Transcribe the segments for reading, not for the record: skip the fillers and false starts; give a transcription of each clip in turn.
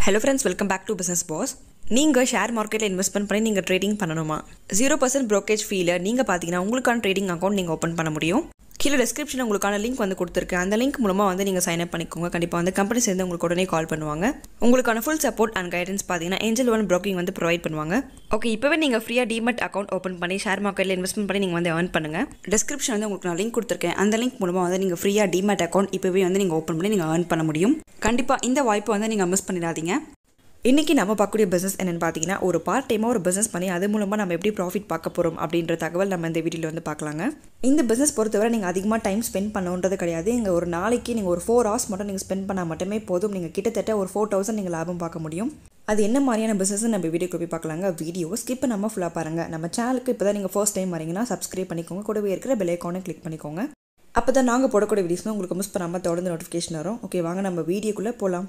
Hello friends, welcome back to Business Boss. நீங்கள் share மார்க்கெட்டில் investment பண்ணி நீங்கள் ட்ரேடிங் பண்ணணுமா? 0% brokerage ஃபீல நீங்கள் பார்த்தீங்கன்னா உங்களுக்கான ட்ரேடிங் அக்கௌண்ட் நீங்கள் ஓப்பன் பண்ண முடியும். கீழே டிஸ்கிரிப்ஷனில் உங்களுக்கான லிங்க் வந்து கொடுத்துருக்கேன். அந்த லிங்க் மூலமாக வந்து நீங்கள் சைன் அப் பண்ணிக்கோங்க. கண்டிப்பாக வந்து கம்பெனி சேர்ந்து உங்களுக்கு உடனே கால் பண்ணுவாங்க. உங்களுக்கான ஃபுல் சப்போர்ட் அண்ட் கைடன்ஸ் பார்த்தீங்கன்னா ஏஞ்சல் ஒன் broking வந்து ப்ரொவைட் பண்ணுவாங்க. ஓகே, இப்போவே நீங்கள் ஃப்ரீயாக டிமெட் அக்கௌண்ட் ஓப்பன் பண்ணி ஷேர் மார்க்கெட்டில் இன்வெஸ்ட்மெண்ட் பண்ணி நீங்கள் வந்து ஏர்ன் பண்ணுங்கள். டிஸ்கிரிப்ஷன் வந்து உங்களுக்கு நான் லிங்க் கொடுத்துருக்கேன். அந்த லிங்க் மூலமாக வந்து நீங்கள் ஃப்ரீயாக டிமெட் அக்கௌண்ட் இப்போவே வந்து நீங்கள் ஓப்பன் பண்ணி நீங்கள் ஏர்ன் பண்ண முடியும். கண்டிப்பாக இந்த வாய்ப்பை வந்து நீங்கள் மிஸ் பண்ணிடாதீங்க. இன்றைக்கி நம்ம பார்க்கக்கூடிய பிஸ்னஸ் என்னென்னு பார்த்தீங்கன்னா, ஒரு பார்ட் டைமாக ஒரு பிஸ்னஸ் பண்ணி அது மூலமாக நம்ம எப்படி ப்ராஃபிட் பார்க்க போகிறோம் அப்படின்ற தகவல் நம்ம இந்த வீடியோவில் வந்து பார்க்கலாங்க. இந்த பிஸ்னஸ் பொறுத்தவரை நீங்கள் அதிகமாக டைம் ஸ்பெண்ட் பண்ணணுன்றது கிடையாது. இங்கே ஒரு நாளைக்கு நீங்கள் ஒரு 4 hours மட்டும் நீங்கள் ஸ்பெண்ட் பண்ணால் மட்டுமே போதும். நீங்கள் கிட்டத்தட்ட ஒரு 4,000 நீங்கள் லாபம் பார்க்க முடியும். அது என்ன மாதிரியான பிஸ்னஸ் நம்ம வீடியோக்கு போய் பார்க்கலாங்க. வீடியோ ஸ்கிப் நம்ம ஃபுல்லாக பாருங்கள். நம்ம சேனலுக்கு இப்போ தான் நீங்கள் ஃபர்ஸ்ட் டைம் வரீங்கன்னா சப்ஸ்கிரைப் பண்ணிக்கோங்க. கூடவே இருக்கிற பெல் ஐக்கானை கிளிக் பண்ணிக்கோங்க. அப்போ தான் நாங்கள் போடக்கூடிய வீடியோஸ் உங்களுக்கு மிஸ் பண்ணாமல் தொடர்ந்து நோட்டிஃபிகேஷன் வரும். ஓகே, வாங்க நம்ம வீடியோக்குள்ளே போகலாம்.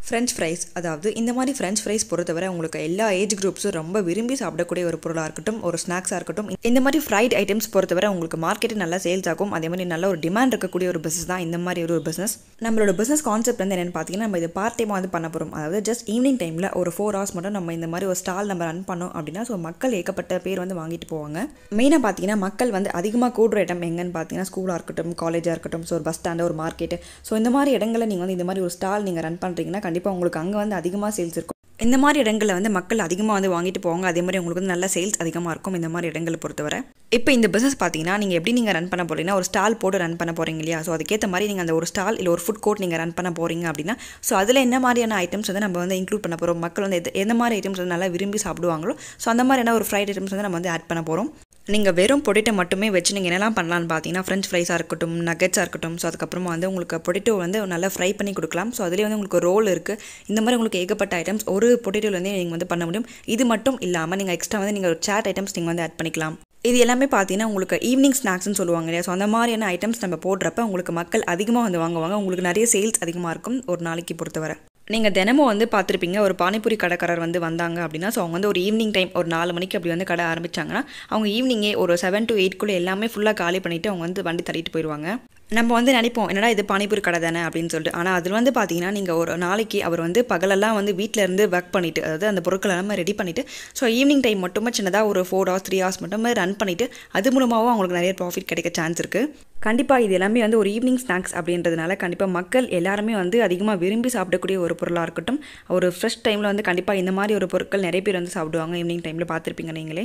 ஃப்ரெஞ்ச் ஃப்ரைஸ், அதாவது இந்த மாதிரி ஃப்ரெஞ்ச் ஃப்ரைஸ் பொறுத்தவரை உங்களுக்கு எல்லா ஏஜ் குரூப்ஸும் ரொம்ப விரும்பி சாப்பிடக்கூடிய ஒரு பொருளாக இருக்கட்டும், ஒரு ஸ்நாக்ஸாக இருக்கட்டும், இந்த மாதிரி ஃப்ரைட் ஐட்டம்ஸ் பொறுத்தவரை உங்களுக்கு மார்க்கெட்டு நல்லா சேல்ஸ் ஆகும். அதே மாதிரி நல்ல ஒரு டிமாண்ட் இருக்கக்கூடிய ஒரு பிஸ்னஸ் தான் இந்த மாதிரி ஒரு பிஸ்னஸ். நம்மளோட பிஸ்னஸ் கான்செப்ட் வந்து என்னென்னு பார்த்தீங்கன்னா, நம்ம இது பார்ட் டைமாக வந்து பண்ண போகிறோம். அதாவது ஜஸ்ட் ஈவினிங் டைமில் ஒரு 4 hours மட்டும் நம்ம இந்த மாதிரி ஒரு ஸ்டால் நம்ம ரன் பண்ணோம் அப்படின்னா, ஸோ மக்கள் ஏகப்பட்ட பேர் வந்து வாங்கிட்டு போவாங்க. மெயினாக பார்த்தீங்கன்னா மக்கள் வந்து அதிகமாக கூடுற இடம் எங்கன்னு பார்த்தீங்கன்னா, ஸ்கூலாக இருக்கட்டும், காலேஜாக இருக்கட்டும், ஸோ ஒரு பஸ் ஸ்டாண்டு, ஒரு மார்க்கெட்டு, ஸோ இந்த மாதிரி இடங்களில் நீங்கள் வந்து இந்த மாதிரி ஒரு ஸ்டால் நீங்கள் ரன் பண்ணுறீங்கன்னா கண்டிப்பாக உங்களுக்கு அங்கே வந்து அதிகமாக சேல்ஸ் இருக்கும். இந்த மாதிரி இடங்களில் வந்து மக்கள் அதிகமாக வந்து வாங்கிட்டு போவாங்க. அதே மாதிரி உங்களுக்கு வந்து நல்ல சேல்ஸ் அதிகமாக இருக்கும் இந்த மாதிரி இடங்களை பொறுத்தவரை. இப்போ இந்த பிஸ்னஸ் பார்த்தீங்கன்னா நீங்கள் எப்படி நீங்கள் ரன் பண்ண போகிறீங்கன்னா, ஒரு ஸ்டால் போட்டு ரன் பண்ண போகிறீங்க இல்லையா? ஸோ அதுக்கேற்ற மாதிரி நீங்கள் அந்த ஒரு ஸ்டால் இல்லை ஒரு ஃபுட் கோர்ட் நீங்கள் ரன் பண்ண போகிறீங்க அப்படின்னா, ஸோ அதில் என்ன மாதிரியான ஐட்டம்ஸ் வந்து நம்ம வந்து இன்க்ளூட் பண்ண போகிறோம், மக்கள் வந்து எந்த மாதிரி ஐட்டம்ஸ் வந்து நல்லா விரும்பி சாப்பிடுவாங்களோ, ஸோ அந்த மாதிரியான ஒரு ஃப்ரைட் ஐட்டம்ஸ் வந்து நம்ம வந்து ஆட் பண்ண போகிறோம். நீங்கள் வெறும் பொட்டேட்டோ மட்டுமே வச்சு நீங்கள் என்னெல்லாம் பண்ணலான்னு பார்த்தீங்கன்னா, ஃப்ரெஞ்ச் ஃப்ரைஸாக இருக்கட்டும், நகெட்ஸாக இருக்கட்டும், ஸோ அதுக்கப்புறமா வந்து உங்களுக்கு பொட்டேட்டோ வந்து நல்லா ஃப்ரை பண்ணி கொடுக்கலாம். ஸோ அதிலே வந்து உங்களுக்கு ரோல் இருக்குது. இந்த மாதிரி உங்களுக்கு ஏகப்பட்ட ஐட்டம்ஸ் ஒரு பொட்டேட்டோலேருந்தே நீங்கள் வந்து பண்ண முடியும். இது மட்டும் இல்லாமல் நீங்கள் எக்ஸ்ட்ரா வந்து நீங்கள் ஒரு சாட் ஐட்டம்ஸ் நீங்கள் வந்து ஆட் பண்ணிக்கலாம். இது எல்லாமே பார்த்தீங்கன்னா உங்களுக்கு ஈவினிங் ஸ்நாக்ஸ்னு சொல்லுவாங்க இல்லையா? ஸோ அந்த மாதிரியான ஐட்டம்ஸ் நம்ம போடுறப்ப உங்களுக்கு மக்கள் அதிகமாக வந்து வாங்குவாங்க. உங்களுக்கு நிறைய சேல்ஸ் அதிகமாக இருக்கும் ஒரு நாளைக்கு பொறுத்தவரை. நீங்கள் தினமும் வந்து பார்த்துருப்பீங்க, ஒரு பானிபூரி கடைக்காரர் வந்து வந்தாங்க அப்படின்னா, ஸோ அவங்க வந்து ஒரு ஈவினிங் டைம் ஒரு 4 மணிக்கு அப்படி வந்து கடை ஆரம்பித்தாங்கன்னா, அவங்க ஈவினிங்கே ஒரு 7 to 8 எல்லாமே ஃபுல்லாக காலி பண்ணிவிட்டு அவங்க வந்து வண்டி தள்ளிட்டு போயிடுவாங்க. நம்ம வந்து நினைப்போம், என்னடா இது பானிபூரி கடை தானே அப்படின்னு சொல்லிட்டு. ஆனால் அதில் வந்து பார்த்தீங்கன்னா, நீங்கள் ஒரு நாளைக்கு அவர் வந்து பகலெல்லாம் வந்து வீட்டில் இருந்து ஒர்க் பண்ணிவிட்டு, அதாவது அந்த பொருட்கள் எல்லாமே ரெடி பண்ணிவிட்டு, ஸோ ஈவினிங் டைம் மட்டுமே சின்னதாக ஒரு 4 hours 3 hours மட்டுமே ரன் பண்ணிவிட்டு, அது மூலமாகவும் அவங்களுக்கு நிறைய ப்ராஃபிட் கிடைக்க சான்ஸ் இருக்குது. கண்டிப்பாக இது எல்லாமே வந்து ஒரு ஈவினிங் ஸ்நாக்ஸ் அப்படின்றதுனால கண்டிப்பாக மக்கள் எல்லாருமே வந்து அதிகமாக விரும்பி சாப்பிடக்கூடிய ஒரு பொருளாக இருக்கட்டும். ஒரு ஃப்ரெஷ் டைமில் வந்து கண்டிப்பாக இந்த மாதிரி ஒரு பொருட்கள் நிறைய பேர் வந்து சாப்பிடுவாங்க. ஈவினிங் டைமில் பார்த்துருப்பீங்க நீங்களே.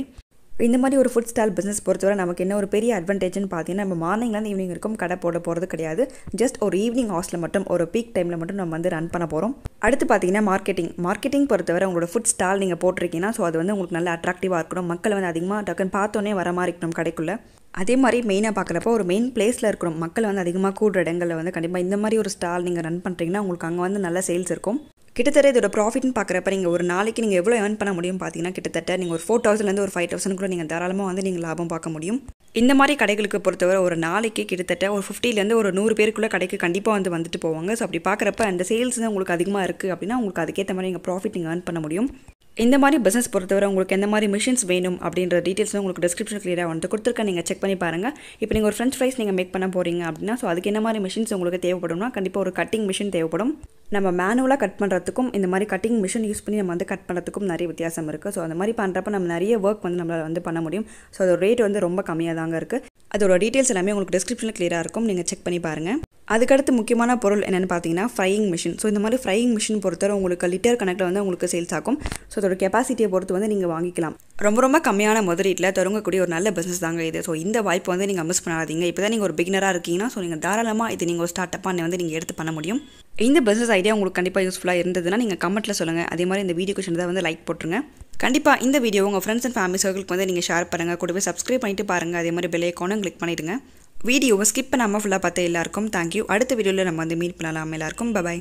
இந்த மாதிரி ஒரு ஃபுட் ஸ்டால் பிஸ்னஸ் பொறுத்தவரை நமக்கு என்ன ஒரு பெரிய அட்வான்டேஜ்னு பார்த்தீங்கன்னா, நம்ம மார்னிங்லேருந்து ஈவினிங் இருக்கும் கடை போட போகிறது கிடையாது. ஜஸ்ட் ஒரு ஈவினிங் ஹார்ஸில் மட்டும், ஒரு பீக் டைமில் மட்டும் நம்ம வந்து ரன் பண்ண போகிறோம். அடுத்து பார்த்தீங்கன்னா மார்க்கெட்டிங் பொறுத்தவரை உங்களோட ஃபுட் ஸ்டால் நீங்கள் போட்டிருக்கீங்கன்னா, ஸோ அது வந்து உங்களுக்கு நல்ல அட்ராக்டிவாக இருக்கணும். மக்கள் வந்து அதிகமாக டக்குன்னு பார்த்தோன்னே வர மாதிரி இருக்கணும் கடைக்குள்ளே. அதே மாதிரி மெயினாக பார்க்குறப்போ ஒரு மெயின் பிளேஸில் இருக்கணும். மக்கள் வந்து அதிகமாக கூடுற இடங்களில் வந்து கண்டிப்பாக இந்த மாதிரி ஒரு ஸ்டால் நீங்கள் ரன் பண்ணுறீங்கன்னா உங்களுக்கு அங்கே வந்து நல்ல சேல்ஸ் இருக்கும். கிட்டத்தட்ட இதோட ப்ராஃபிட்னு பார்க்குறப்ப நீங்கள் ஒரு நாளைக்கு நீங்கள் எவ்வளோ ஏர்ன் பண்ண முடியும் பார்த்தீங்கன்னா, கிட்டத்தட்ட நீங்கள் ஒரு 4,000 ஒரு 5,000 கூட நீங்கள் தாராளமாக வந்து நீங்கள் லாபம் பார்க்க முடியும். இந்த மாதிரி கடைகளுக்கு பொறுத்தவரை ஒரு நாளைக்கு கிட்டத்தட்ட ஒரு 50 ஒரு 100 பேருக்குள்ளே கடைக்கு கண்டிப்பாக வந்துட்டு போவாங்க. ஸோ அப்படி பார்க்குறப்ப அந்த சேல்ஸ் தான் உங்களுக்கு அதிகமாக இருக்குது அப்படின்னா உங்களுக்கு அதுக்கேற்ற மாதிரி நீங்கள் ப்ராஃபிட் நீங்கள் ஏர்ன் பண்ண முடியும். இந்த மாதிரி பிஸ்னஸ் பொறுத்தவரை உங்களுக்கு எந்த மாதிரி மிஷின்ஸ் வேணும் அப்படின்ற டீட்டெயில்ஸ் உங்களுக்கு டிஸ்கிரிப்ஷன் கிளியராக வந்து கொடுத்துருக்கேன். நீங்கள் செக் பண்ணி பாருங்கள். இப்போ நீங்கள் ஒரு ஃப்ரெஞ்ச் ஃப்ரைஸ் நீங்கள் மேக் பண்ண போகிறீங்க அப்படின்னா, ஸோ அதுக்கு என்ன மாதிரி மிஷின்ஸ் உங்களுக்கு தேவைப்படும்னா, கண்டிப்பாக ஒரு கட்டிங் மிஷின் தேவைப்படும். நம்ம மேனுவலாக கட் பண்ணுறதுக்கும் இந்த மாதிரி கட்டிங் மிஷின் யூஸ் பண்ணி நம்ம வந்து கட் பண்ணுறதுக்கும் நிறைய வித்தியாசம் இருக்குது. ஸோ அந்த மாதிரி பண்ணுறப்ப நம்ம நிறைய ஒர்க் வந்து நம்மளால் வந்து பண்ண முடியும். ஸோ அதோட ரேட் வந்து ரொம்ப கம்மியாக தாங்க இருக்குது. அதோட டீட்டெயில்ஸ் எல்லாமே உங்களுக்கு டிஸ்கிரிப்ஷனில் கிளியராக இருக்கும். நீங்கள் செக் பண்ணி பாருங்கள். அதுக்கடுத்து முக்கியமான பொருள் என்னென்னு பார்த்தீங்கன்னா ஃப்ரையிங் மிஷின். ஸோ இந்த மாதிரி ஃப்ரையிங் மிஷின் பொறுத்தவரை உங்களுக்கு லிட்டர் கணக்கில் வந்து உங்களுக்கு சேல்ஸ் ஆகும். ஸோ அதோட கெப்பாசிட்டியை பொறுத்து வந்து நீங்கள் வாங்கிக்கலாம். ரொம்ப கம்மியான முதலீட்டில் தொடங்கக்கூடிய ஒரு நல்ல பிஸ்னஸ் தாங்க இது. ஸோ இந்த வாய்ப்பு வந்து நீங்கள் மிஸ் பண்ணாதீங்க. இப்போ தான் நீங்கள் ஒரு பிகினராக இருக்கீங்கன்னா, ஸோ நீங்கள் தாராளமாக இது நீங்கள் ஒரு ஸ்டார்ட் அப்பாக வந்து நீங்கள் எடுத்து பண்ண முடியும். இந்த பிஸ்னஸ் ஐடியா உங்களுக்கு கண்டிப்பாக யூஸ்ஃபுல்லாக இருந்ததுன்னா நீங்கள் கமெண்ட்டில் சொல்லுங்கள். அதே மாதிரி இந்த வீடியோ கொஷின் தான் வந்து லைக் போட்டுருங்க. கண்டிப்பாக இந்த வீடியோ உங்கள் ஃப்ரெண்ட்ஸ் அண்ட் ஃபேமிலி சர்க்கிளுக்கு வந்து நீங்கள் ஷேர் பண்ணுங்கள். கூடவே சப்ஸ்கிரைப் பண்ணிட்டு பாருங்கள். அதே மாதிரி பெல் ஐக்கானும் கிளிக் பண்ணிவிடுங்க. வீடியோவை ஸ்கிப் பண்ணாமல் ஃபுல்லாக பார்த்து எல்லாருக்கும் தேங்க்யூ. அடுத்த வீடியோவில் நம்ம வந்து மீட் பண்ணலாம். எல்லாருக்கும் பை.